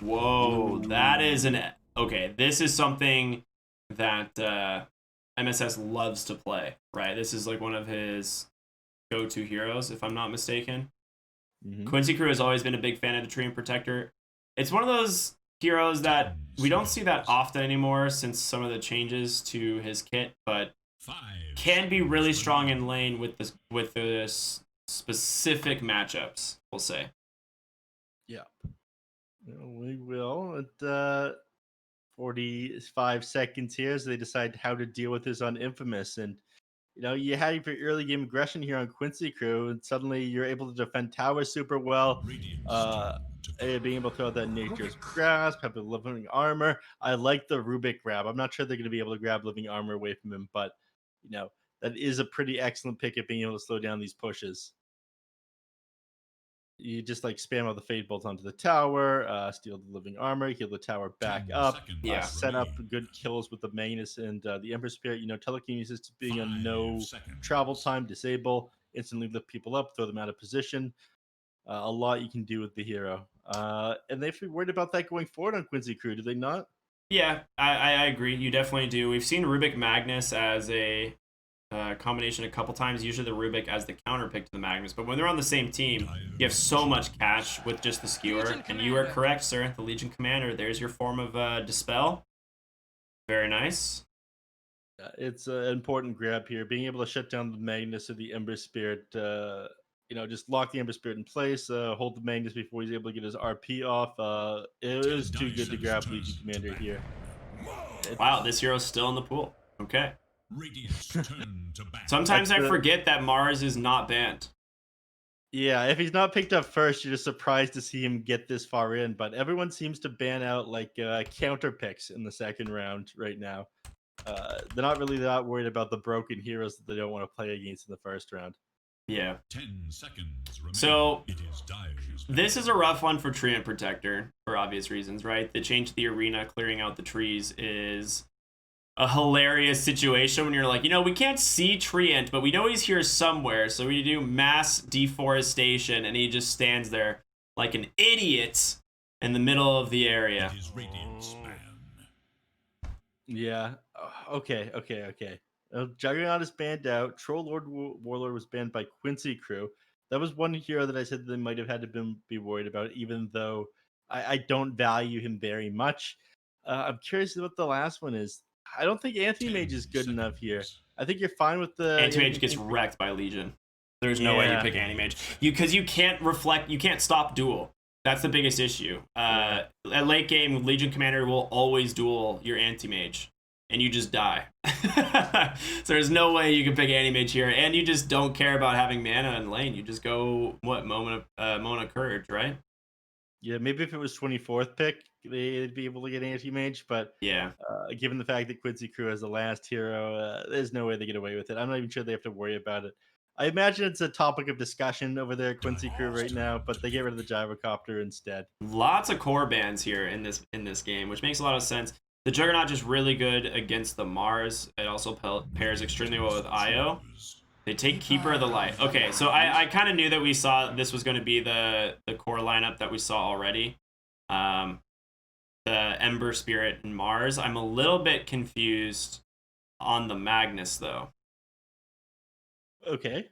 Whoa, that is an... Okay, this is something that MSS loves to play, right? This is like one of his go-to heroes, if I'm not mistaken. Mm-hmm. Quincy Crew has always been a big fan of the Treant Protector. It's one of those heroes that we don't see that often anymore since some of the changes to his kit, but can be really strong in lane with this specific matchups, we'll say. Yeah. We will. At 45 seconds here as they decide how to deal with this on Infamous. And, you had your early game aggression here on Quincy Crew, and suddenly you're able to defend towers super well. Being able to throw out that Nature's Grasp, have the living armor. I like the Rubik grab. I'm not sure they're going to be able to grab living armor away from him, but, that is a pretty excellent pick at being able to slow down these pushes. You just like spam out the Fade Bolt onto the tower, steal the living armor, heal the tower back up, Yeah. set up good kills with the Magnus and the Ember Spirit. Telekinesis being a no travel time, disable, instantly lift people up, throw them out of position. A lot you can do with the hero. And they've been worried about that going forward on Quincy Crew, do they not? Yeah, I agree. You definitely do. We've seen Rubik Magnus as a combination a couple times, usually the Rubik as the counter pick to the Magnus. But when they're on the same team, you have so much catch with just the skewer. And you are correct, sir. The Legion Commander. There's your form of Dispel. Very nice. It's an important grab here. Being able to shut down the Magnus or the Ember Spirit, just lock the Ember Spirit in place, hold the Magnus before he's able to get his RP off. It is too good to grab Legion Commander here. Wow, this hero's still in the pool. Okay. Sometimes I forget that Mars is not banned. Yeah, if he's not picked up first, you're just surprised to see him get this far in. But everyone seems to ban out like counter picks in the second round right now. They're not really that worried about the broken heroes that they don't want to play against in the first round. Yeah. 10 seconds remain. So this is a rough one for Treant Protector for obvious reasons, right? The change to the arena, clearing out the trees is a hilarious situation when you're like, we can't see Treant, but we know he's here somewhere, so we do mass deforestation, and he just stands there like an idiot in the middle of the area. Yeah. Okay. Juggernaut is banned out. Troll Lord Warlord was banned by Quincy Crew. That was one hero that I said they might have had to be worried about, even though I don't value him very much. I'm curious what the last one is. I don't think Anti-Mage is good enough here. I think you're fine with the... Anti-Mage gets wrecked by Legion. There's no way you pick Anti-Mage. Because you can't reflect, you can't stop duel. That's the biggest issue. At late game, Legion Commander will always duel your Anti-Mage. And you just die. So there's no way you can pick Anti-Mage here. And you just don't care about having mana in lane. You just go, Moment of Courage, right? Yeah, maybe if it was 24th pick, they'd be able to get Anti-Mage. But yeah, given the fact that Quincy Crew is the last hero, there's no way they get away with it. I'm not even sure they have to worry about it. I imagine it's a topic of discussion over there at Quincy Crew right now, but they get rid of the Gyrocopter instead. Lots of core bans here in this game, which makes a lot of sense. The Juggernaut is really good against the Mars. It also pairs extremely well with Io. They take Keeper of the Light. Okay, so I kind of knew that we saw this was going to be the core lineup that we saw already. The Ember Spirit and Mars. I'm a little bit confused on the Magnus, though. Okay.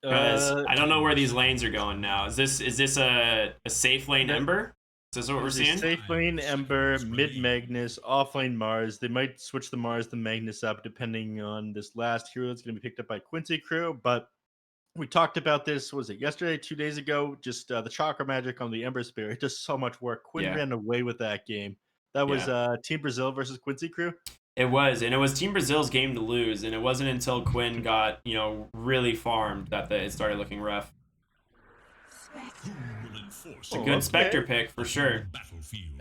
Because I don't know where these lanes are going now. Is this a safe lane Ember? Is this what we're seeing? Safe lane Ember, mid Magnus, off lane Mars. They might switch the Mars to Magnus up depending on this last hero that's going to be picked up by Quincy Crew. But we talked about this, was it yesterday, 2 days ago? Just the Chakra Magic on the Ember Spirit. Just so much work. Quinn ran away with that game. That was Team Brazil versus Quincy Crew. It was, and it was Team Brazil's game to lose, and it wasn't until Quinn got, really farmed that it started looking rough. It's a good Spectre pick for sure.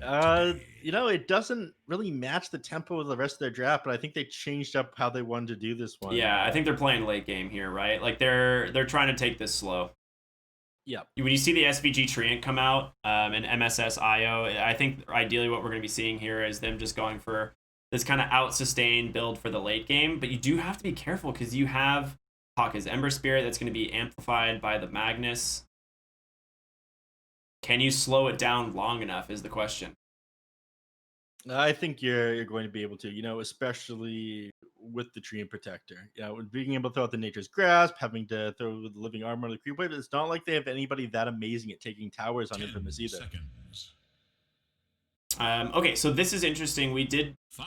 It doesn't really match the tempo of the rest of their draft, but I think they changed up how they wanted to do this one. Yeah, I think they're playing late game here, right? Like they're trying to take this slow. Yeah. When you see the SVG Treant come out and MSS IO, I think ideally what we're going to be seeing here is them just going for this kind of out-sustained build for the late game. But you do have to be careful because you have Hawk's Ember Spirit that's going to be amplified by the Magnus. Can you slow it down long enough is the question. I think you're going to be able to, especially with the Treant Protector. With being able to throw out the Nature's Grasp, having to throw the Living Armor on the Creep Wave. It's not like they have anybody that amazing at taking towers on 10 Infamous either. seconds. Okay, so this is interesting.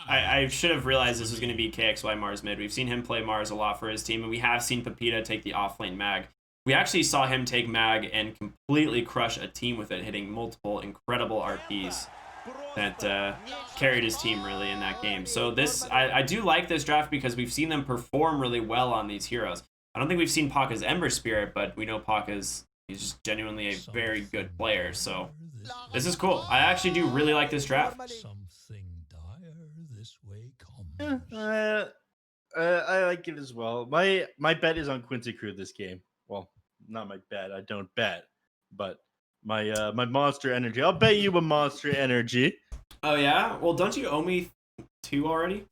I should have realized this was going to be KXY Mars mid. We've seen him play Mars a lot for his team, and we have seen Pepita take the offlane mag. We actually saw him take mag and completely crush a team with it, hitting multiple incredible RPs that carried his team really in that game. So I do like this draft because we've seen them perform really well on these heroes. I don't think we've seen Paka's Ember Spirit, but we know he's just genuinely a very good player. So this is cool. I actually do really like this draft. Something dire this way Yeah, comes. I like it as well. My bet is on Quincy Crew this game. Well, not my bet. I don't bet, but my monster energy. I'll bet you a monster energy. Oh yeah? Well, don't you owe me 2 already?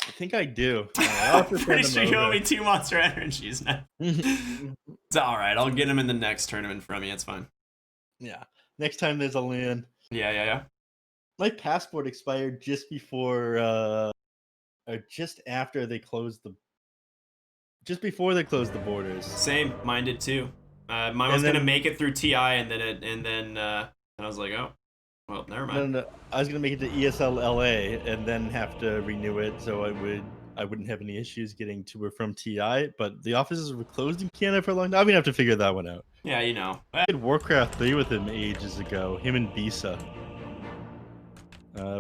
I think I do. I'm pretty sure you owe me 2 monster energies now. It's all right. I'll get him in the next tournament from you. It's fine. Yeah. Next time there's a land. Yeah. My passport expired just before, or just after they closed just before they closed the borders. Same. Mine did too. Mine was gonna make it through TI, and then I was like, oh, well, never mind. No. I was gonna make it to ESL LA and then have to renew it, so I wouldn't have any issues getting to or from TI. But the offices were closed in Canada for a long time. I'm gonna have to figure that one out. Yeah, you know. I did Warcraft 3 with him ages ago. Him and Bisa.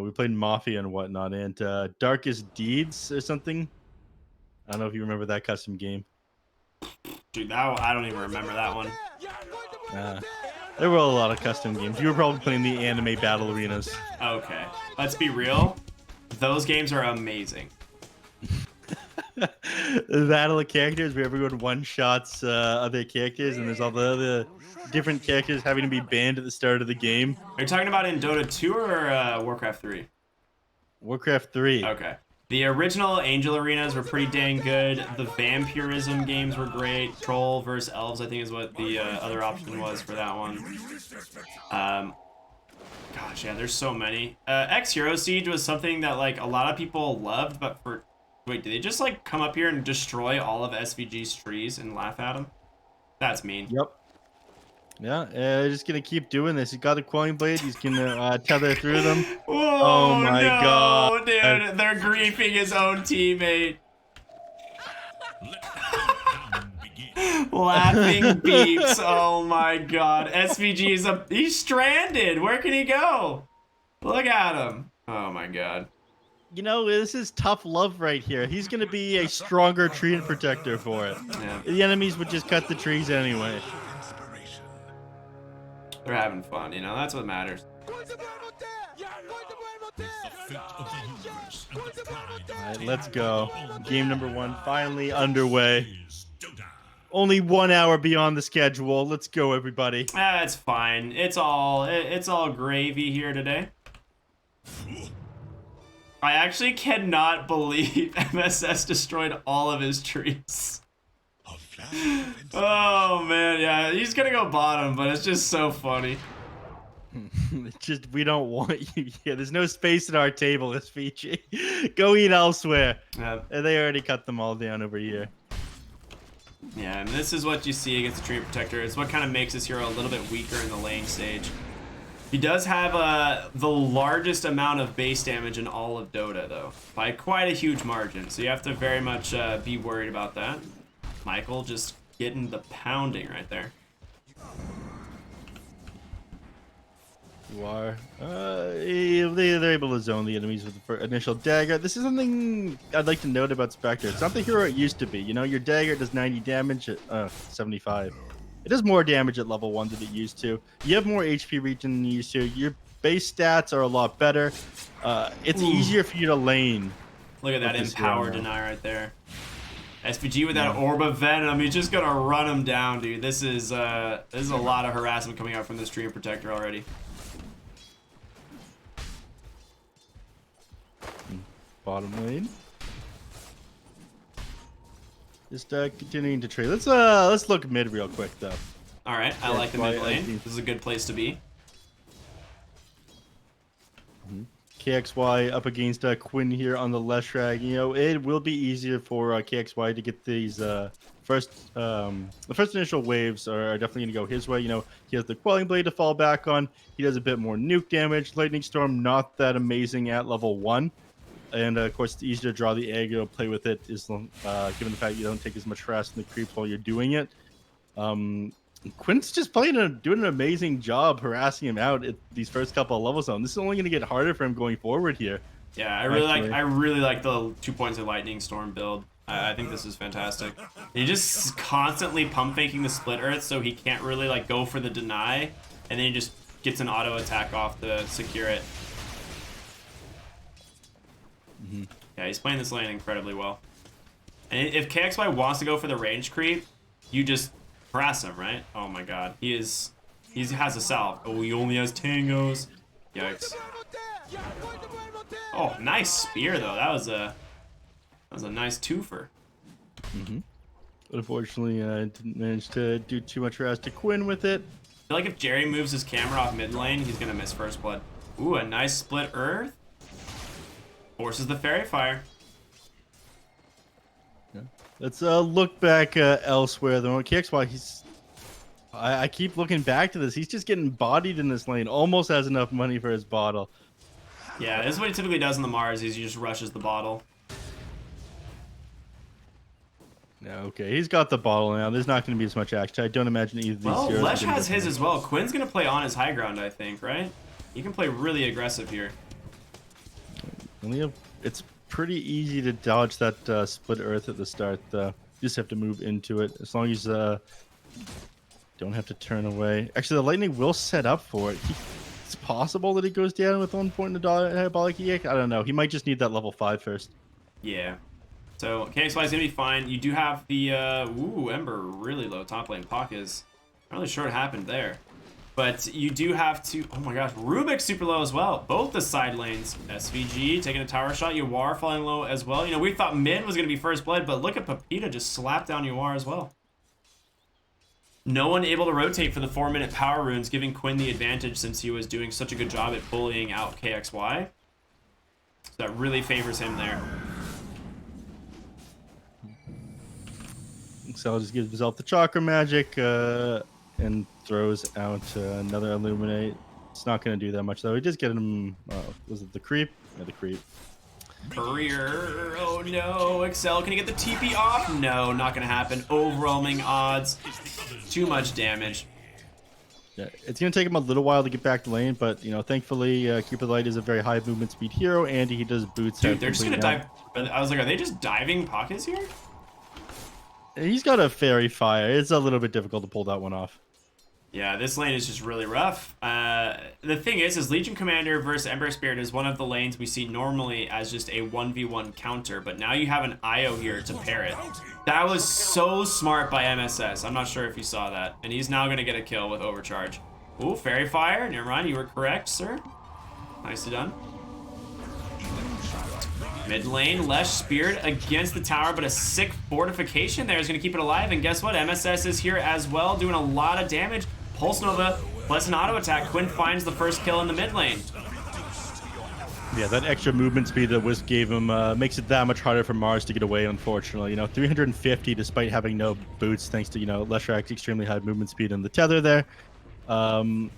We played Mafia and whatnot, and Darkest Deeds or something. I don't know if you remember that custom game. Dude, I don't even remember that one. There were a lot of custom games. You were probably playing the anime battle arenas. Okay, let's be real. Those games are amazing. The battle of characters where everyone one-shots other characters, and there's all the other different characters having to be banned at the start of the game. Are you talking about in Dota 2 or Warcraft 3? Warcraft 3. Okay. The original Angel Arenas were pretty dang good. The Vampirism games were great. Troll versus Elves, I think, is what the other option was for that one. Gosh, yeah, there's so many. X Hero Siege was something that like a lot of people loved, but wait, did they just like come up here and destroy all of SVG's trees and laugh at them? That's mean. Yep. Yeah, just gonna keep doing this. He got a coin blade. He's gonna tether through them. Whoa, oh my god, dude! They're griefing his own teammate. Laughing beeps. Oh my god. SVG is he's stranded. Where can he go? Look at him. Oh my god. This is tough love right here. He's gonna be a stronger tree protector for it. Yeah. The enemies would just cut the trees anyway. They're having fun, that's what matters. Alright, let's go. Game number 1 finally underway. Only 1 hour beyond the schedule. Let's go, everybody. That's fine. It's all gravy here today. I actually cannot believe MSS destroyed all of his trees. Oh man, yeah, he's gonna go bottom, but it's just so funny. It's just we don't want you here. There's no space at our table, SVG. Go eat elsewhere. Yeah. They already cut them all down over here. Yeah, and this is what you see against the Treant Protector. It's what kind of makes this hero a little bit weaker in the lane stage. He does have the largest amount of base damage in all of Dota, though, by quite a huge margin. So you have to very much be worried about that. Michael just getting the pounding right there. You are. They're able to zone the enemies with the initial dagger. This is something I'd like to note about Spectre. It's not the hero it used to be. Your dagger does 90 damage at 75. It does more damage at level 1 than it used to. You have more HP regen than you used to. Your base stats are a lot better. It's easier for you to lane. Look at that empower deny right there. SVG with that Orb of Venom, he's just gonna run him down, dude. This is a lot of harassment coming out from this Treant Protector already. Bottom lane. Just continuing to trade. Let's look mid real quick though. All right, I like the mid lane. This is a good place to be. KXY up against Quinn here on the Leshrac. You know, it will be easier for KXY to get these the first initial waves are definitely going to go his way. You know, he has the Quelling Blade to fall back on. He does a bit more nuke damage. Lightning Storm, not that amazing at level 1. And of course, it's easier to draw the aggro, play with it, is given the fact you don't take as much harass in the creeps while you're doing it. Quinn's just doing an amazing job harassing him out at these first couple of levels. This is only going to get harder for him going forward here. Yeah, I really like the 2 points of Lightning Storm build. I think this is fantastic. He just constantly pump faking the split earth, so he can't really like go for the deny, and then he just gets an auto attack off to secure it. Yeah, he's playing this lane incredibly well. And if KXY wants to go for the range creep, you just harass him, right? Oh my god, he has a salve. Oh, he only has tangos. Yikes. Oh, nice spear though. That was a nice twofer. Unfortunately, I didn't manage to do too much harass to Quinn with it. I feel like if Jerry moves his camera off mid lane, he's gonna miss first blood. Ooh, a nice split earth. Forces the fairy fire. Yeah. Let's look back elsewhere though. KXY, I keep looking back to this. He's just getting bodied in this lane. Almost has enough money for his bottle. Yeah, this is what he typically does in the Mars. Is he just rushes the bottle. Yeah, okay, he's got the bottle now. There's not going to be as much action. I don't imagine either of these Well, heroes Lesh are gonna has get his as well. Quinn's gonna play on his high ground, I think, right? He can play really aggressive here. It's pretty easy to dodge that split earth at the start. You just have to move into it. As long as don't have to turn away. Actually, the lightning will set up for it. It's possible that he goes down with 1 point in the diabolic EX. I don't know. He might just need that level 5 first. Yeah. So KXY is gonna be fine. You do have the ooh, Ember really low top lane. Pak is not really sure what happened there. But you do have to, oh my gosh, Rubik's super low as well. Both the side lanes. SVG taking a tower shot. Yawar falling low as well. You know, we thought mid was going to be first blood, but look at Pepita just slap down Yawar as well. No one able to rotate for the 4-minute power runes, giving Quinn the advantage since he was doing such a good job at bullying out KXY. So that really favors him there. So just gives himself the chakra magic and throws out another illuminate. It's not going to do that much though. He just get him. Was it the creep? Yeah, the creep. Courier. Oh no. Excel, can he get the TP off? No, not going to happen. Overwhelming odds. Too much damage. Yeah, it's going to take him a little while to get back to lane, but you know, thankfully, Keeper Light is a very high movement speed hero, and he does boots. Dude, they're just going to dive. I was like, are they just diving pockets here? He's got a fairy fire. It's a little bit difficult to pull that one off. Yeah, this lane is just really rough. The thing is Legion Commander versus Ember Spirit is one of the lanes we see normally as just a 1v1 counter, but now you have an IO here to pair it. That was so smart by MSS. I'm not sure if you saw that. And he's now going to get a kill with Overcharge. Ooh, Fairy Fire. Never mind, you were correct, sir. Nicely done. Mid lane, Lesh Spirit against the tower, but a sick fortification there is going to keep it alive. And guess what? MSS is here as well, doing a lot of damage. Pulse Nova plus an auto attack. Quinn finds the first kill in the mid lane. Yeah, that extra movement speed that Wisp gave him makes it that much harder for Mars to get away, unfortunately. You know, 350 despite having no boots, thanks to, you know, Leshrac's extremely high movement speed and the tether there. And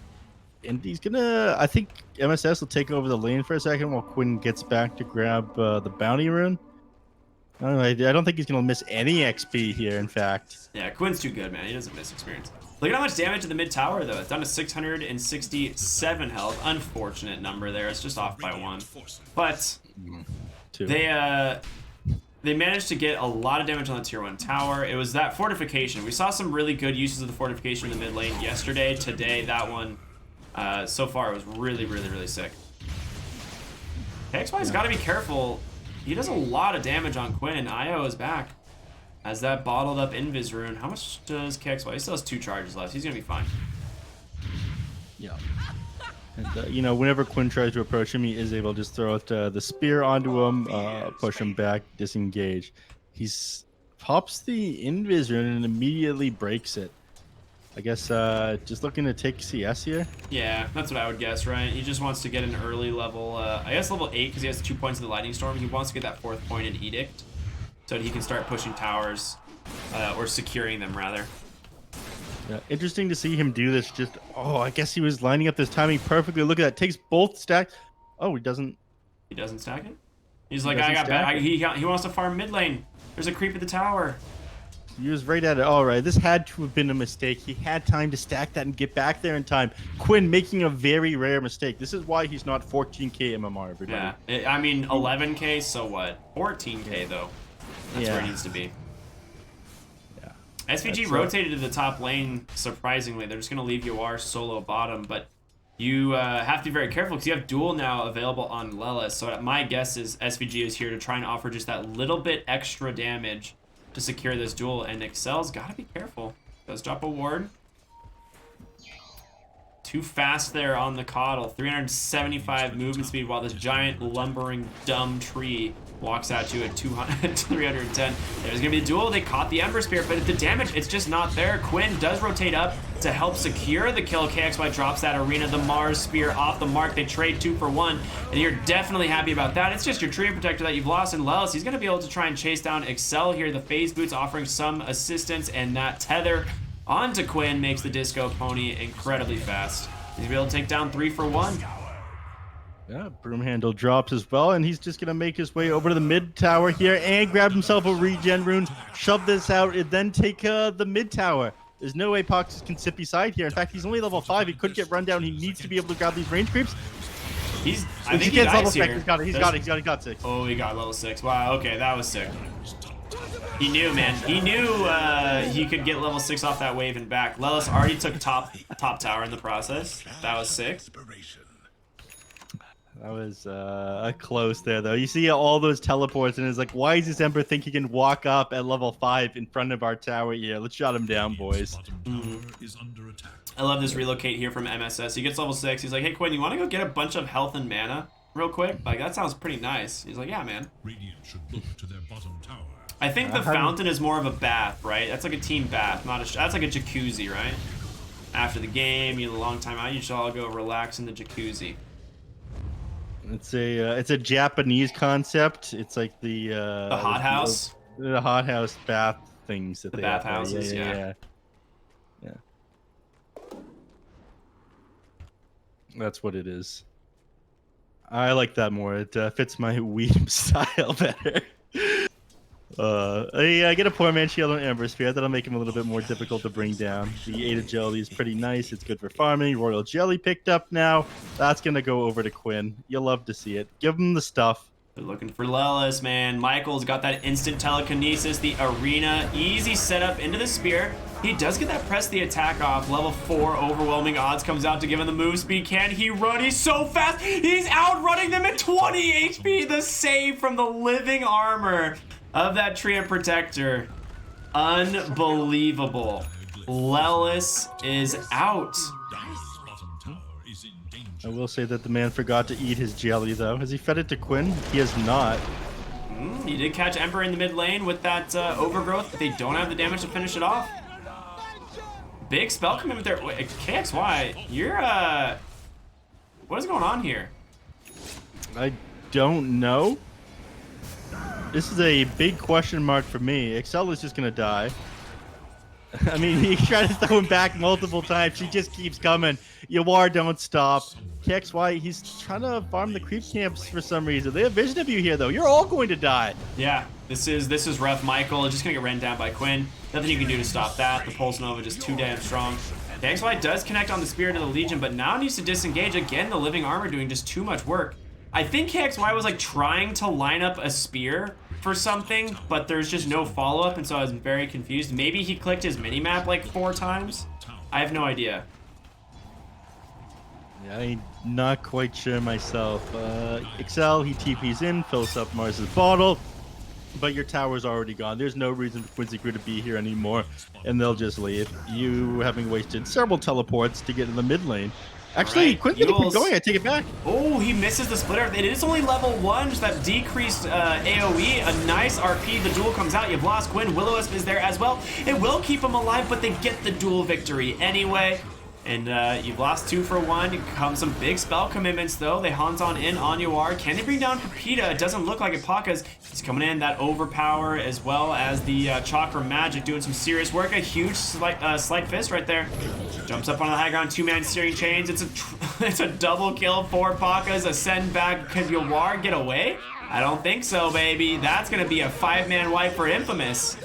he's gonna, I think MSS will take over the lane for a second while Quinn gets back to grab the bounty rune. I don't think he's gonna miss any XP here, in fact. Yeah, Quinn's too good, man. He doesn't miss experience. Look at how much damage to the mid tower, though. It's down to 667 health. Unfortunate number there. It's just off by 1. But they managed to get a lot of damage on the tier 1 tower. It was that fortification. We saw some really good uses of the fortification in the mid lane yesterday. Today, that one, so far, it was really, really, really sick. KXY's got to be careful. He does a lot of damage on Quinn, and IO is back. As that bottled up Invis rune. How much does KXY? He still has 2 charges left. He's going to be fine. Yeah. And, you know, whenever Quinn tries to approach him, he is able to just throw out the spear onto him, push him back, disengage. He's pops the Invis rune and immediately breaks it. I guess just looking to take CS here. Yeah, that's what I would guess, right? He just wants to get an early level, I guess level 8 because he has 2 points of the Lightning Storm. He wants to get that 4th point in Edict so that he can start pushing towers, or securing them, rather. Yeah, interesting to see him do this. Just, oh, I guess he was lining up this timing perfectly. Look at that. Takes both stacks. Oh, he doesn't. He doesn't stack it? He's like, I got bad. He wants to farm mid lane. There's a creep at the tower. He was right at it. All right, this had to have been a mistake. He had time to stack that and get back there in time. Quinn making a very rare mistake. This is why he's not 14k MMR, everybody. Yeah, I mean, 11k, so what? 14k, though. That's where it needs to be. Yeah. SVG rotated to the top lane, surprisingly. They're just going to leave Yawar solo bottom, but you have to be very careful because you have duel now available on Lelis. So my guess is SVG is here to try and offer just that little bit extra damage to secure this duel, and Excel's got to be careful. Does drop a ward. Too fast there on the Coddle. 375 movement speed while this giant lumbering dumb tree walks at you at 310. There's gonna be a duel. They caught the Ember Spear, but the damage, it's just not there. Quinn does rotate up to help secure the kill. KXY drops that arena. The Mars Spear off the mark. They trade 2 for 1, and you're definitely happy about that. It's just your Tree Protector that you've lost, and Lelis, he's gonna be able to try and chase down Excel here. The Phase Boots offering some assistance, and that tether onto Quinn makes the Disco Pony incredibly fast. He's gonna be able to take down 3 for 1. Yeah, Broom Handle drops as well, and he's just going to make his way over to the mid tower here and grab himself a regen rune, shove this out, and then take the mid tower. There's no way Pox can sit beside here. In fact, he's only level 5. He could get run down. He needs to be able to grab these range creeps. I think he dies level here. 6. He got 6. Oh, he got level 6. Wow, okay, that was sick. He knew, man. He knew he could get level 6 off that wave and back. Lelis already took top tower in the process. That was sick. That was close there, though. You see all those teleports, and it's like, why is this Emperor think he can walk up at level 5 in front of our tower here? Let's shut him down, boys. I love this relocate here from MSS. He gets level 6. He's like, hey, Quinn, you want to go get a bunch of health and mana real quick? Like, that sounds pretty nice. He's like, yeah, man. I think the fountain is more of a bath, right? That's like a team bath, that's like a jacuzzi, right? After the game, you have a long time out, you should all go relax in the jacuzzi. It's a Japanese concept. It's like the hot house. The hot house bath things that the they bath have. houses, yeah. That's what it is. I like that more. It fits my weeb style better. I get a poor man shield on Ember Spear. That'll make him a little bit more difficult to bring down. The Ada Jelly is pretty nice. It's good for farming. Royal Jelly picked up now. That's gonna go over to Quinn. You'll love to see it. Give him the stuff. They're looking for Lelis, man. Michael's got that instant telekinesis. The arena, easy setup into the spear. He does get that press the attack off. Level 4 overwhelming odds comes out to give him the move speed. Can he run? He's so fast. He's outrunning them at 20 HP. The save from the living armor of that Tree Protector. Unbelievable. Lelis is out. I will say that the man forgot to eat his jelly, though. Has he fed it to Quinn? He has not. He did catch Ember in the mid lane with that overgrowth, but they don't have the damage to finish it off. Big spell commitment there. Wait, KXY, you're, what is going on here? I don't know. This is a big question mark for me. Excel is just going to die. I mean, he tried to throw him back multiple times. She just keeps coming. Yawar, don't stop. KXY, he's trying to farm the creep camps for some reason. They have vision of you here, though. You're all going to die. Yeah, this is rough. Michael just gonna get ran down by Quinn. Nothing you can do to stop that. The Pulse Nova just too damn strong. KXY does connect on the Spirit of the Legion, but now needs to disengage. Again, the Living Armor doing just too much work. I think KXY was like trying to line up a spear for something, but there's just no follow-up, and so I was very confused. Maybe he clicked his minimap like 4 times. I have no idea. Yeah, I'm not quite sure myself. Excel, he TPs in, fills up Mars's bottle, but your tower's already gone. There's no reason for Quincy Crew to be here anymore, and they'll just leave. You having wasted several teleports to get in the mid lane. Actually, Alright, Quincy, keep Yules. going. I take it back. Oh, he misses the splitter. It is only level 1, so that decreased AoE. A nice RP. The duel comes out. You've lost Quinn. Will-O-Wisp is there as well. It will keep him alive, but they get the duel victory anyway. And you've lost 2 for 1. Comes some big spell commitments, though. They hunt on you are. Can they bring down Pepita? It doesn't look like it. Paka's he's coming in. That overpower as well as the Chakra Magic doing some serious work. A huge slight fist right there. Jumps up on the high ground. 2-man steering chains. It's a double kill for Paka's. A send back. Could Yawar get away? I don't think so, baby. That's going to be a 5-man wipe for Infamous.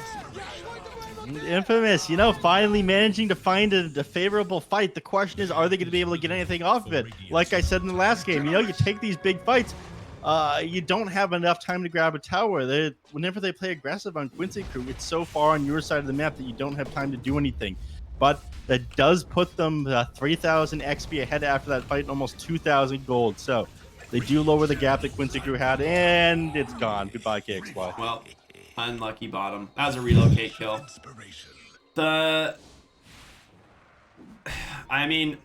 Infamous, finally managing to find a favorable fight. The question is, are they going to be able to get anything off of it? Like I said in the last game, you take these big fights, you don't have enough time to grab a tower. Whenever they play aggressive on Quincy Crew, it's so far on your side of the map that you don't have time to do anything. But that does put them 3,000 XP ahead after that fight and almost 2,000 gold. So they do lower the gap that Quincy Crew had, and it's gone. Goodbye, KXY. Well, unlucky bottom. That was a relocate kill. I mean,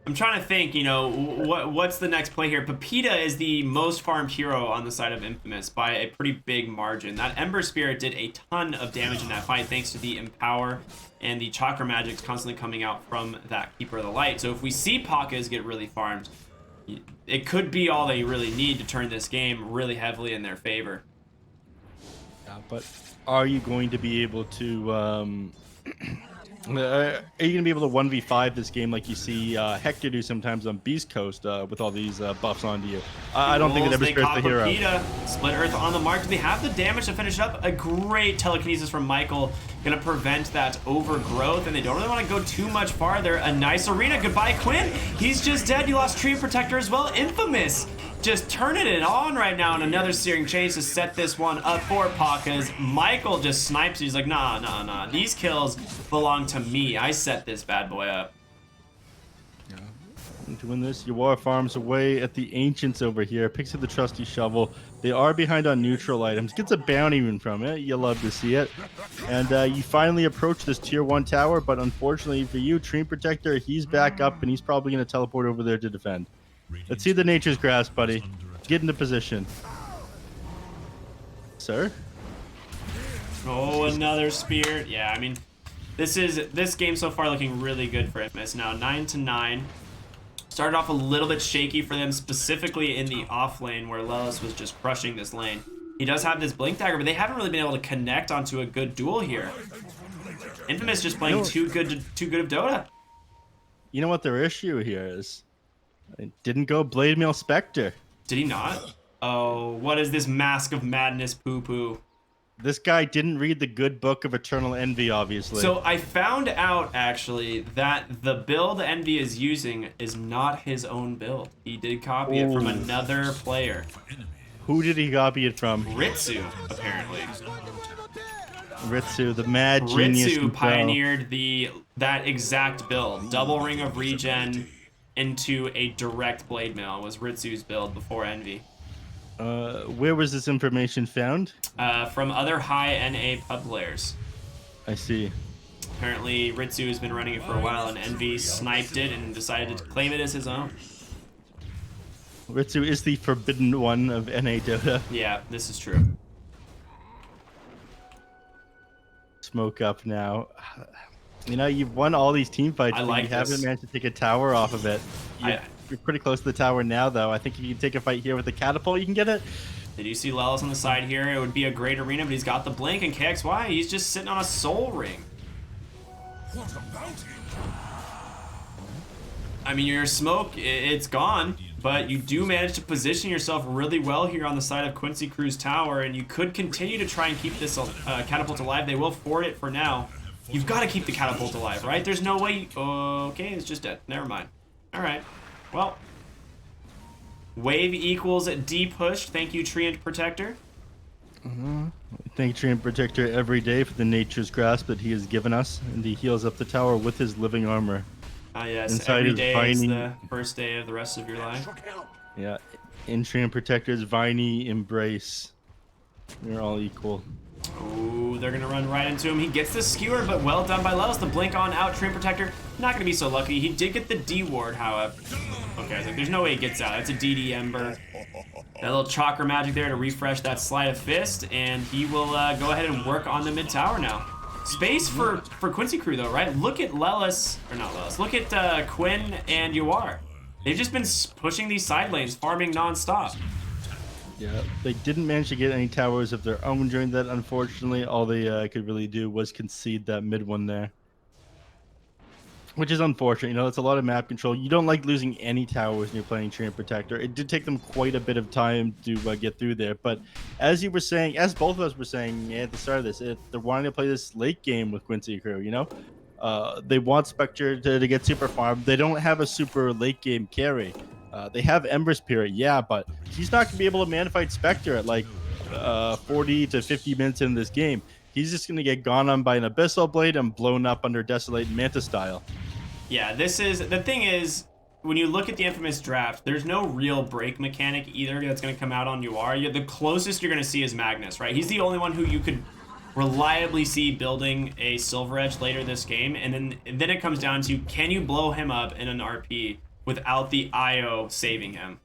I'm trying to think, what's the next play here? Pepita is the most farmed hero on the side of Infamous by a pretty big margin. That Ember Spirit did a ton of damage in that fight thanks to the Empower and the Chakra Magics constantly coming out from that Keeper of the Light. So if we see Pakas get really farmed, it could be all they really need to turn this game really heavily in their favor. But are you going to be able to are you going to be able to 1v5 this game like you see Hector do sometimes on Beast Coast with all these buffs onto you? I don't think that ever scares the hero. Pepita, Split Earth on the mark. Do they have the damage to finish up? A great telekinesis from Michael. Going to prevent that overgrowth, and they don't really want to go too much farther. A nice arena. Goodbye, Quinn. He's just dead. You lost Tree Protector as well. Infamous. Just turning it on right now, and another Searing Chains to set this one up for Pakas. Michael just snipes. He's like, nah. These kills belong to me. I set this bad boy up. To win this, Yawar farms away at the Ancients over here. Picks up the trusty shovel. They are behind on neutral items. Gets a bounty rune from it. You love to see it. And you finally approach this tier 1 tower, but unfortunately for you, Tree Protector, he's back up, and he's probably going to teleport over there to defend. Let's see the Nature's Grasp, buddy. Get into position. Sir? Oh, another spear. Yeah, I mean, this game so far looking really good for Infamous. Now 9-9. Started off a little bit shaky for them, specifically in the off lane where Lelis was just crushing this lane. He does have this Blink Dagger, but they haven't really been able to connect onto a good duel here. Infamous just playing too good of Dota. You know what their issue here is? It didn't go Blade Mail Spectre. Did he not? Oh, what is this Mask of Madness poo-poo? This guy didn't read the good book of Eternal Envy, obviously. So I found out, actually, that the build Envy is using is not his own build. He did copy it from another player. Who did he copy it from? Ritsu, apparently. Ritsu, the mad genius. Ritsu pioneered that exact build. Double Ring of Regen into a direct Blade Mail was Ritsu's build before Envy. Where was this information found? From other high NA pub players. I see. Apparently, Ritsu has been running it for a while, and Envy sniped it and decided to claim it as his own. Ritsu is the forbidden one of NA Dota. Yeah, this is true. Smoke up now. You've won all these team fights, but you haven't managed to take a tower off of it. You're pretty close to the tower now, though. I think if you can take a fight here with the catapult, you can get it. They do see Lelis on the side here. It would be a great arena, but he's got the blink, and KXY, he's just sitting on a soul ring. What a bounty! I mean, your smoke, it's gone, but you do manage to position yourself really well here on the side of Quincy Crew's tower, and you could continue to try and keep this catapult alive. They will fort it for now. You've got to keep the catapult alive, right? There's no way... Okay, it's just dead. Never mind. All right. Well, wave equals D pushed. Thank you, Treant Protector. Thank Treant Protector every day for the Nature's Grasp that he has given us, and he heals up the tower with his living armor. Ah, yes. Inside every his day is the first day of the rest of your life. Yeah. In Treant Protector's Viney Embrace. We're all equal. Ooh, Ooh, they're gonna run right into him. He gets the skewer, but well done by Lelis. The blink on out, Treant Protector. Not gonna be so lucky. He did get the D ward, however. Okay, I was like, there's no way he gets out. That's a DD Ember. That little chakra magic there to refresh that Sleight of Fist, and he will go ahead and work on the mid tower now. Space for Quincy crew though, right? Look at Lelis, or not Lelis. Look at Quinn and Yuar. They've just been pushing these side lanes, farming non-stop. Yeah, they didn't manage to get any towers of their own during that, unfortunately. All they could really do was concede that mid one there. Which is unfortunate, you know, it's a lot of map control. You don't like losing any towers when you're playing Treant Protector. It did take them quite a bit of time to get through there. But as you were saying, as both of us were saying at the start of this, they're wanting to play this late game with Quincy crew, you know? They want Spectre to get super farm. They don't have a super late game carry. They have Ember Spirit, yeah, but he's not going to be able to mana fight Spectre at like 40 to 50 minutes in this game. He's just going to get gone on by an Abyssal Blade and blown up under Desolate Manta style. Yeah, this is, the thing is, when you look at the Infamous draft, there's no real break mechanic either that's going to come out on UR. The closest you're going to see is Magnus, right? He's the only one who you could reliably see building a Silver Edge later this game, and then it comes down to, can you blow him up in an RP without the IO saving him?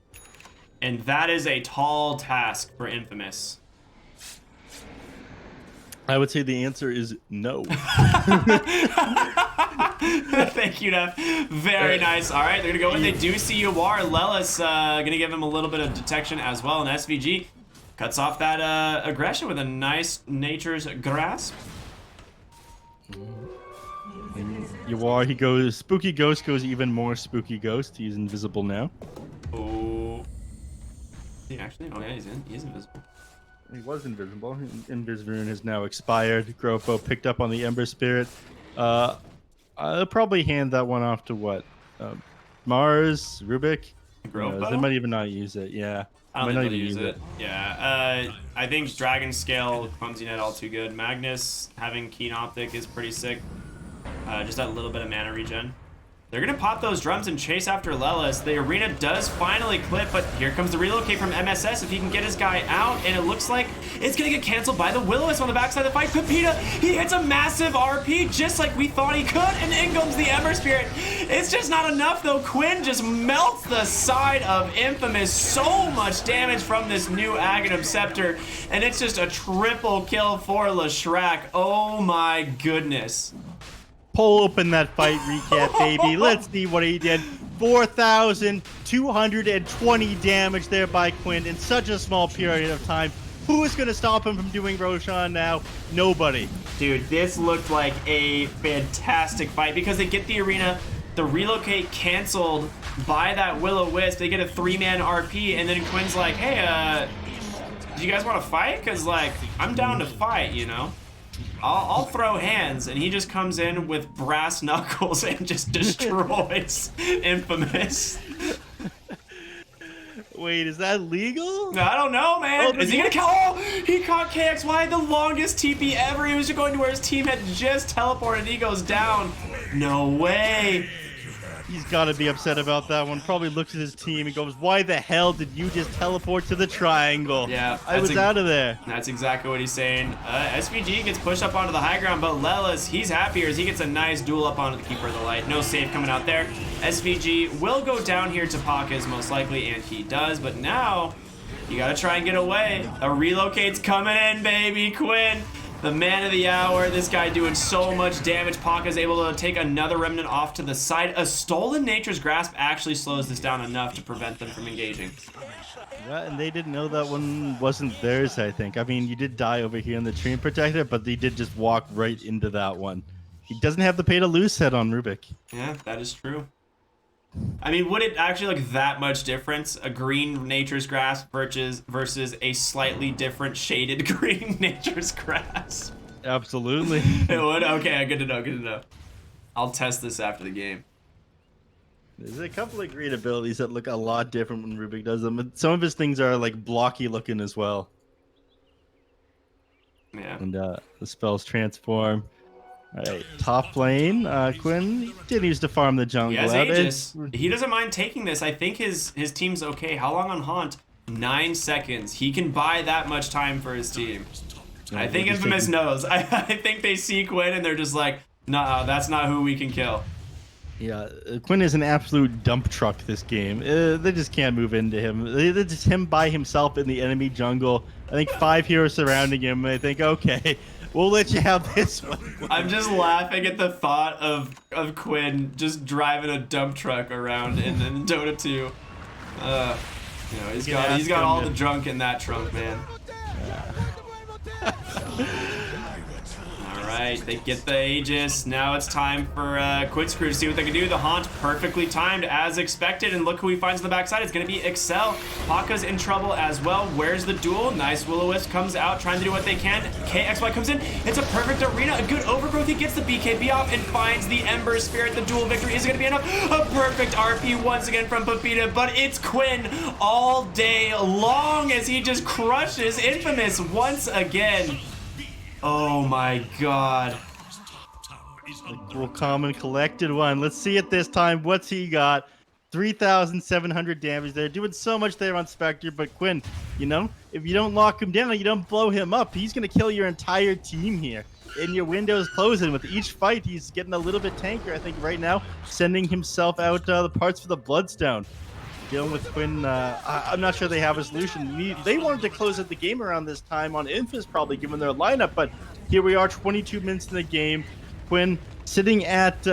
And that is a tall task for Infamous. I would say the answer is no. Thank you, Neph. Very nice. All right, they're gonna go in. They do see UR. Lelis gonna give him a little bit of detection as well, and SVG cuts off that aggression with a nice Nature's Grasp. Yuar, he goes Spooky Ghost, goes even more Spooky Ghost. He's invisible now. Oh, he actually? Oh yeah, he's invisible. He was invisible. Invis-Rune has now expired. Grofo picked up on the Ember Spirit. I'll probably hand that one off to what? Mars, Rubik? They might even not use it, yeah. I don't think they'll use it. Yeah, I think Dragon Scale, Clumsy Net, all too good. Magnus having Keen Optic is pretty sick. Just that little bit of mana regen. They're going to pop those drums and chase after Lelis. The arena does finally clip, but here comes the relocate from MSS if he can get his guy out, and it looks like it's going to get canceled by the Will-O-Wisp on the backside of the fight. Pepita, he hits a massive RP just like we thought he could, and in comes the Ember Spirit. It's just not enough, though. Quinn just melts the side of Infamous. So much damage from this new Aghanim Scepter, and it's just a triple kill for Leshrac. Oh my goodness. Pull open that fight recap, baby. Let's see what he did. 4,220 damage there by Quinn in such a small period of time. Who is going to stop him from doing Roshan now? Nobody. Dude, this looked like a fantastic fight because they get the arena, the relocate canceled by that Will-O-Wisp. They get a 3-man RP, and then Quinn's like, hey, do you guys want to fight? Because, like, I'm down to fight, you know? I'll throw hands, and he just comes in with brass knuckles and just destroys Infamous. Wait, is that legal? I don't know, man. Oh, is he gonna kill? Oh, he caught KXY, the longest TP ever. He was just going to where his team had just teleported, and he goes down. No way. He's got to be upset about that one. Probably looks at his team and goes, why the hell did you just teleport to the triangle? Yeah. I was out of there. That's exactly what he's saying. SVG gets pushed up onto the high ground, but Lelis, he's happier as he gets a nice duel up onto the Keeper of the Light. No save coming out there. SVG will go down here to Pakas most likely, and he does, but now you got to try and get away. A relocate's coming in, baby. Quinn, the man of the hour. This guy doing so much damage. Paka's able to take another remnant off to the side. A stolen Nature's Grasp actually slows this down enough to prevent them from engaging. Yeah, and they didn't know that one wasn't theirs, I think. I mean, you did die over here in the Treant Protector, but they did just walk right into that one. He doesn't have the pay to lose set on Rubik. Yeah, that is true. I mean, would it actually look that much difference? A green Nature's Grasp versus a slightly different shaded green Nature's Grasp? Absolutely. It would? Okay, good to know, good to know. I'll test this after the game. There's a couple of great abilities that look a lot different when Rubik does them. And some of his things are like blocky looking as well. Yeah. And the spells transform. All right, top lane. Quinn continues to farm the jungle. He has Aegis. He doesn't mind taking this. I think his team's okay. How long on Haunt? 9 seconds. He can buy that much time for his team. I think Infamous knows. I think they see Quinn and they're just like, nah, that's not who we can kill. Yeah, Quinn is an absolute dump truck this game. They just can't move into him. They're just him by himself in the enemy jungle. I think 5 heroes surrounding him. I think, okay, we'll let you have this one. I'm just laughing at the thought of Quinn just driving a dump truck around in Dota 2. You know, he's got all the junk in that trunk, man. Alright, they get the Aegis. Now it's time for Quincy Crew to see what they can do. The Haunt perfectly timed as expected, and look who he finds on the backside. It's going to be Excel. Paka's in trouble as well. Where's the duel? Nice Will-O-Wisp comes out trying to do what they can. KXY comes in. It's a perfect arena. A good overgrowth. He gets the BKB off and finds the Ember Spirit. The duel victory is going to be enough. A perfect RP once again from Pepita, but it's Quinn all day long as he just crushes Infamous once again. Oh my god. The cool, calm, and collected one. Let's see it this time. What's he got? 3,700 damage there. Doing so much there on Spectre, but Quinn, you know, if you don't lock him down, you don't blow him up, he's going to kill your entire team here. And your window's closing. With each fight, he's getting a little bit tankier, I think, right now, sending himself out the parts for the Bloodstone. Dealing with Quinn, I'm not sure they have a solution. They wanted to close out the game around this time on Infamous, probably given their lineup, but here we are, 22 minutes in the game. Quinn sitting at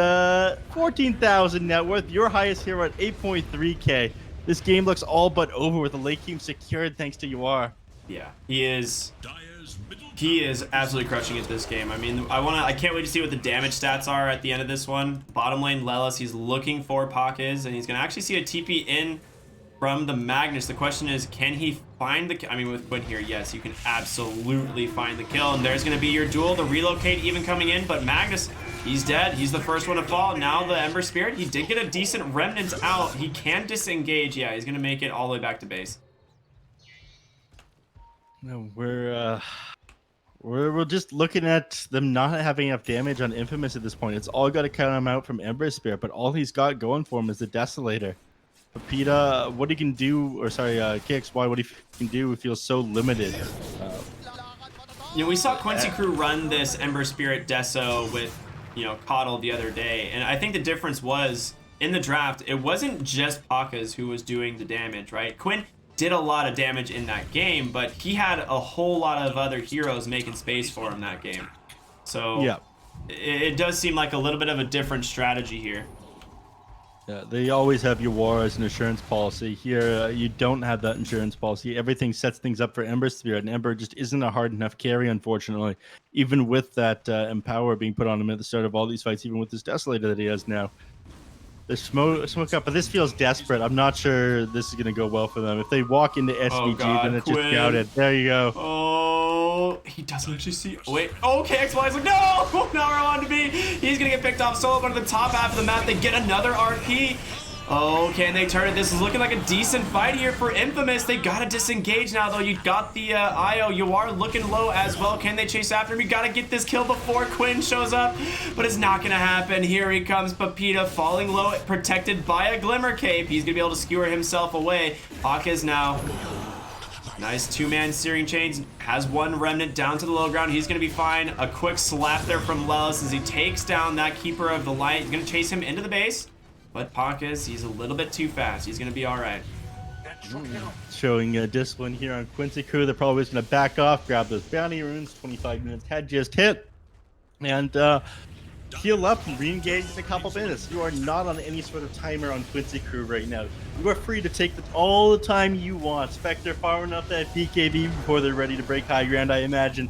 14,000 net worth, your highest hero at 8.3k. This game looks all but over with the late game secured thanks to UR. Yeah, he is absolutely crushing it this game. I mean, I can't wait to see what the damage stats are at the end of this one. Bottom lane Lelis, he's looking for Pakis, and he's gonna actually see a TP in from the Magnus. The question is, can he find the, I mean, with Quinn here, yes, you can absolutely find the kill, and there's gonna be your duel, the relocate even coming in, but Magnus, he's dead. He's the first one to fall. Now the Ember Spirit, he did get a decent remnant out. He can disengage. Yeah, he's gonna make it all the way back to base. No, we're just looking at them not having enough damage on Infamous at this point. It's all got to count him out from Ember Spirit, but all he's got going for him is the Desolator. Pepita, what he can do, or sorry, KXY, what he can do feels so limited. You know, we saw Quincy Crew run this Ember Spirit Deso with, you know, Coddle the other day, and I think the difference was, in the draft, it wasn't just Pakas who was doing the damage, right? Quinn did a lot of damage in that game, but he had a whole lot of other heroes making space for him that game. So yeah, it does seem like a little bit of a different strategy here. Yeah, they always have your war as an insurance policy. Here, you don't have that insurance policy. Everything sets things up for Ember Spirit, and Ember just isn't a hard enough carry, unfortunately. Even with that Empower being put on him at the start of all these fights, even with this Desolator that he has now. The smoke up, but this feels desperate. I'm not sure this is going to go well for them. If they walk into SVG, then it's just scouted. There you go. Oh, he doesn't actually see. Wait. Oh, KXY is like, no! Not where I wanted to be. He's going to get picked off solo, but on the top half of the map, they get another RP. Oh, can they turn it? This is looking like a decent fight here for Infamous. They got to disengage now, though. You got the IO. You are looking low as well. Can they chase after him? You got to get this kill before Quinn shows up, but it's not going to happen. Here he comes, Pepita, falling low, protected by a Glimmer Cape. He's going to be able to skewer himself away. Pakis now. Nice two-man Searing Chains. Has one remnant down to the low ground. He's going to be fine. A quick slap there from Lelis as he takes down that Keeper of the Light. He's going to chase him into the base. But Pakis, he's a little bit too fast. He's going to be all right. Showing discipline here on Quincy Crew. They're probably just going to back off, grab those bounty runes. 25 minutes had just hit. And heal up and re-engage in a couple minutes. You are not on any sort of timer on Quincy Crew right now. You are free to take all the time you want. Spectre firing up that BKB before they're ready to break high ground, I imagine.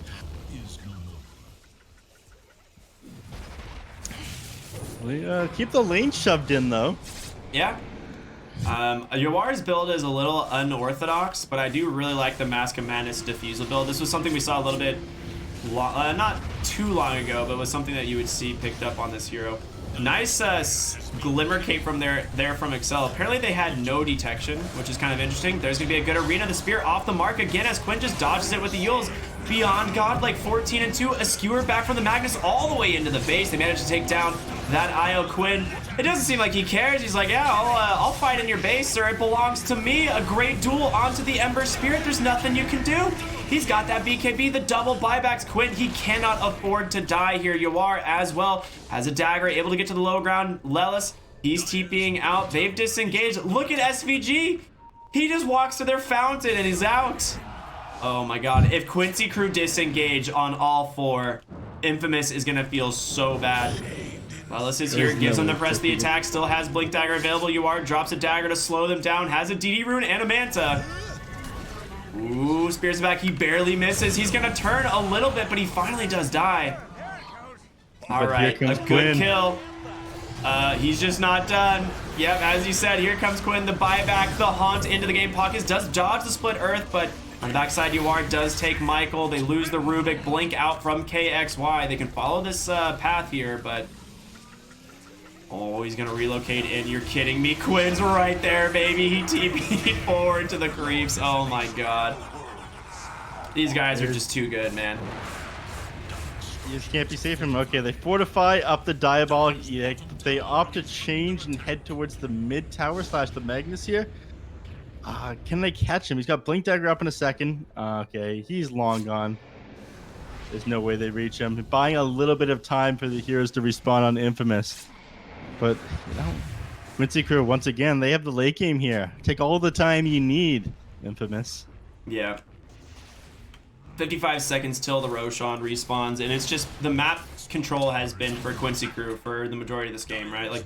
Keep the lane shoved in, though. Yeah. Yawar's build is a little unorthodox, but I do really like the Mask of Madness Diffusal build. This was something we saw a little bit, not too long ago, but was something that you would see picked up on this hero. Nice Glimmer Cape from there from Excel. Apparently they had no detection, which is kind of interesting. There's going to be a good arena. The Spear off the mark again as Quinn just dodges it with the Yules. Beyond God, like 14-2. A skewer back from the Magnus all the way into the base. They managed to take down that IO Quinn. It doesn't seem like he cares. He's like, yeah, I'll fight in your base, sir. It belongs to me. A great duel onto the Ember Spirit. There's nothing you can do. He's got that BKB, the double buybacks. Quinn, he cannot afford to die here. Yawar as well has a dagger, able to get to the low ground. Lelis, he's TPing out. They've disengaged. Look at SVG. He just walks to their fountain and he's out. Oh my god. If Quincy crew disengage on all 4, Infamous is going to feel so bad. Lelis is here, gives them the press the attack, still has Blink Dagger available. Yawar drops a dagger to slow them down, has a DD rune and a Manta. Ooh, spears back, he barely misses. He's gonna turn a little bit, but he finally does die. Alright, a good Quinn. kill. He's just not done. Yep, as you said, here comes Quinn, the buyback, the haunt into the game. Pockets does dodge the split earth, but on the backside, Yawar does take Michael. They lose the Rubik, blink out from KXY. They can follow this path here, but oh, he's gonna relocate in. You're kidding me. Quinn's right there, baby. He TP'd forward to the creeps. Oh my god. These guys are just too good, man. You just can't be safe from him. Okay, they fortify up the Diabolic Edict. They opt to change and head towards the mid tower / the Magnus here. Can they catch him? He's got Blink Dagger up in a second. Okay, he's long gone. There's no way they reach him. Buying a little bit of time for the heroes to respawn on Infamous. But, you know, Quincy crew, once again, they have the late game here. Take all the time you need, Infamous. Yeah. 55 seconds till the Roshan respawns, and it's just the map control has been for Quincy crew for the majority of this game, right? Like,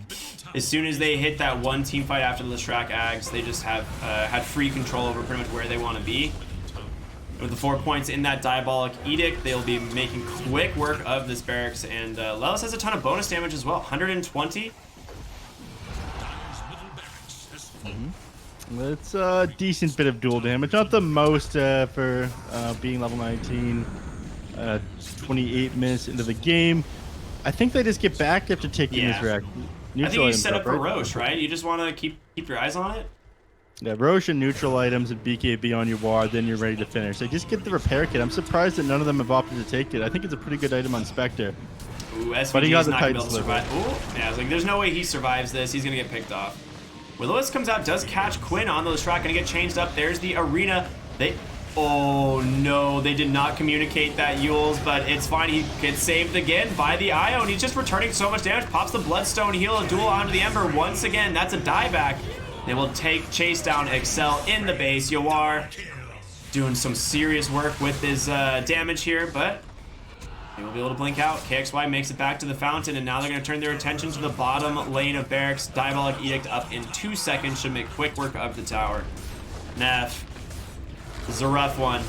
as soon as they hit that one team fight after the Listrak Ags, they just have had free control over pretty much where they want to be. With the 4 points in that Diabolic Edict, they'll be making quick work of this barracks, and Lelis has a ton of bonus damage as well, 120. It's a decent bit of dual damage. Not the most for being level 19. 28 minutes into the game. I think they just get back after taking this wreck. I think you set up for Roche, right? You just want to keep your eyes on it? Yeah, Roche and neutral items and BKB on your ward, then you're ready to finish. They just get the repair kit. I'm surprised that none of them have opted to take it. I think it's a pretty good item on Spectre. Ooh, SVG is not going to be able to survive. Ooh, yeah, I was like, there's no way he survives this. He's going to get picked off. Willis comes out, does catch Quinn on the Listrak, going to get changed up. There's the arena. Oh no, they did not communicate that Yules, but it's fine. He gets saved again by the Io, and he's just returning so much damage. Pops the Bloodstone heal, a duel onto the Ember. Once again, that's a dieback. They will chase down Excel in the base. Yawar doing some serious work with his damage here, but they will be able to blink out. KXY makes it back to the fountain, and now they're going to turn their attention to the bottom lane of barracks. Diabolic Edict up in 2 seconds should make quick work of the tower. Neph. This is a rough one.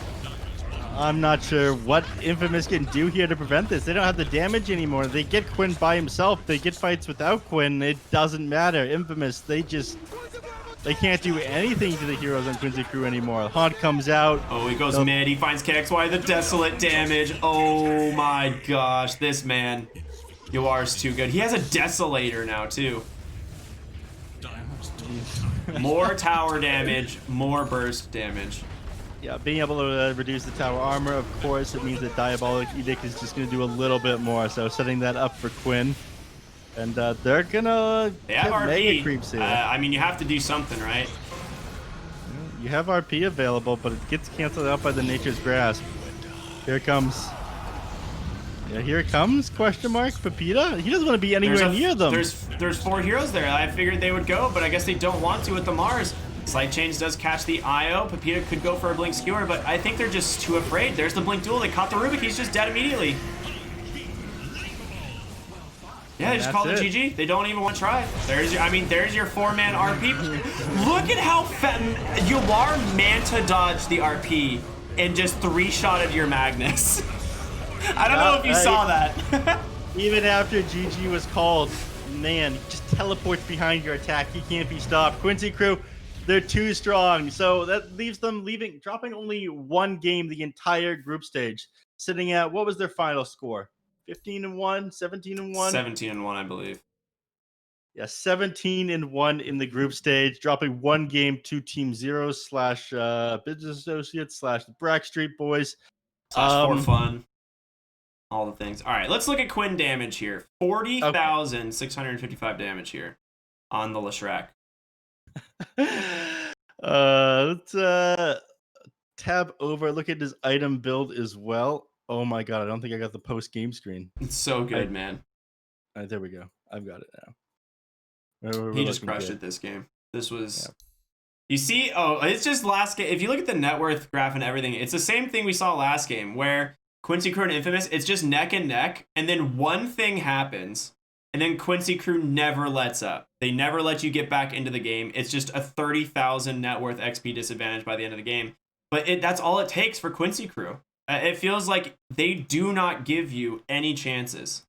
I'm not sure what Infamous can do here to prevent this. They don't have the damage anymore. They get Quinn by himself. They get fights without Quinn. It doesn't matter. Infamous, they can't do anything to the heroes on Quincy crew anymore. Haunt comes out. Oh, he goes mid. He finds KXY, the desolate damage. Oh my gosh, this man. Yawar is too good. He has a desolator now too. More tower damage, more burst damage. Yeah, being able to reduce the tower armor, of course, it means that Diabolic Edict is just going to do a little bit more. So setting that up for Quinn. And they're going to have RP. mega creeps here. I mean, you have to do something, right? You have RP available, but it gets canceled out by the Nature's Grasp. Here it comes. Yeah, here it comes, question mark, Pepita. He doesn't want to be anywhere near them. There's 4 heroes there. I figured they would go, but I guess they don't want to with the Mars. Slight Change does catch the IO. Pepita could go for a Blink Skewer, but I think they're just too afraid. There's the Blink Duel. They caught the Rubik. He's just dead immediately. Yeah, they just call it GG. They don't even want to try. There's your 4-man RP. Look at how Yawar Manta dodged the RP and just 3-shotted your Magnus. I don't know if you saw that. Even after GG was called, man, just teleports behind your attack. He can't be stopped. Quincy crew, they're too strong. So that leaves them dropping only 1 game the entire group stage, sitting at, what was their final score? 15-1, 17-1? 17-1, I believe. Yeah, 17-1 in the group stage, dropping 1 game to Team Zero / Business Associates / the Brack Street Boys. / For Fun. all the things. All right, let's look at Quinn damage here. 40,655 damage here on the Leshrac. Let's tab over, look at his item build as well. Oh my god, I don't think I got the post game screen. It's so good, man. There we go. I've got it now. He just crushed it this game. This was... Yeah. You see, it's just last game. If you look at the net worth graph and everything, it's the same thing we saw last game where Quincy Crew and Infamous, it's just neck and neck, and then one thing happens, and then Quincy Crew never lets up. They never let you get back into the game. It's just a 30,000 net worth XP disadvantage by the end of the game. But that's all it takes for Quincy Crew. It feels like they do not give you any chances.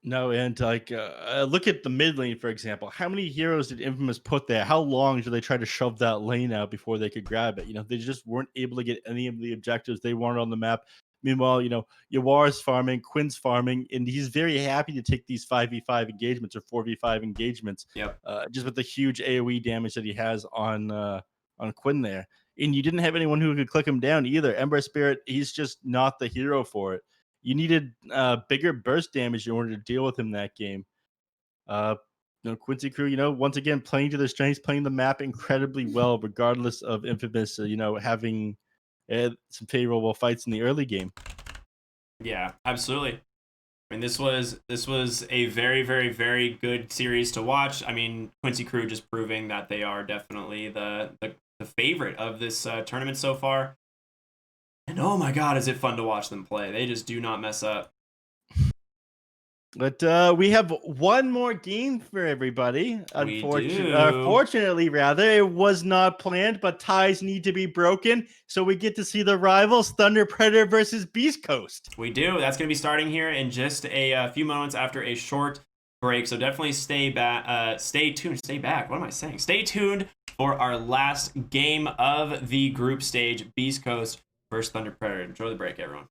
No, and like look at the mid lane, for example. How many heroes did Infamous put there? How long did they try to shove that lane out before they could grab it? You know, they just weren't able to get any of the objectives they wanted on the map. Meanwhile, you know, Yawar's farming, Quinn's farming, and he's very happy to take these 5v5 engagements or 4v5 engagements. Yep. Just with the huge AoE damage that he has on Quinn there. And you didn't have anyone who could click him down either. Ember Spirit, he's just not the hero for it. You needed bigger burst damage in order to deal with him that game. Quincy Crew, you know, once again, playing to their strengths, playing the map incredibly well, regardless of Infamous, you know, having some favorable fights in the early game. Yeah, absolutely. I mean, this was a very, very, very good series to watch. I mean, Quincy Crew just proving that they are definitely the favorite of this tournament so far. And oh my god, is it fun to watch them play. They just do not mess up. But we have one more game for everybody. Fortunately, rather, it was not planned, but ties need to be broken. So we get to see the rivals, Thunder Predator versus Beast Coast. We do. That's going to be starting here in just a few moments after a short break. So definitely stay back. Stay tuned. Stay back. What am I saying? Stay tuned for our last game of the group stage, Beast Coast versus Thunder Predator. Enjoy the break, everyone.